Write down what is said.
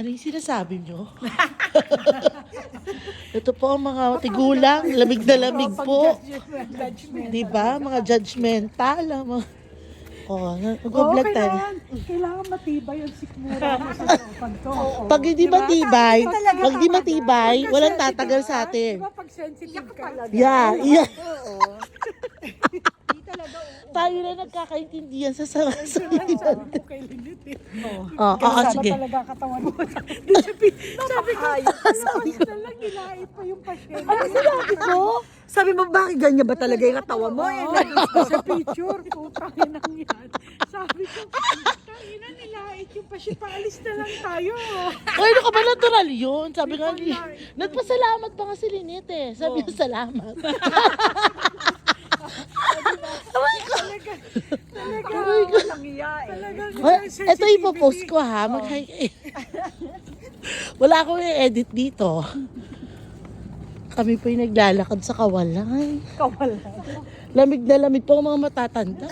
Ano yung sinasabi nyo? Ito po ang mga tigulang, lamig na lamig po. Diba? Mga judgmental. Nag-vlog tayo. Kailangan matibay yung sikmura mo sa looban to. Pag hindi matibay, walang tatagal sa atin. Diba pag sensitive ka? Yeah. Tayo na nagkakaintindihan sa sarili natin. Kay Lynette eh. Sige. Talaga katawan mo. Sabi ko lang, nilait pa yung pasyente. Ano sinabi ko? Sabi mo, bakit ganyan ba talaga yung katawan mo? Sa picture, putangin ang yan. Sabi ko, tangina, nilait yung pasyente. Paalis na lang tayo. Ay, ano ka ba? Natural yun. Sabi nga, nagpasalamat pa nga si Lynette eh. Sabi ko, salamat. Walang iya eh. Ito ipopost ko ha. Wala akong i-edit dito. Kami po yung naglalakad sa kawalan. Kawalan. Lamig na lamig po ang mga matatanda.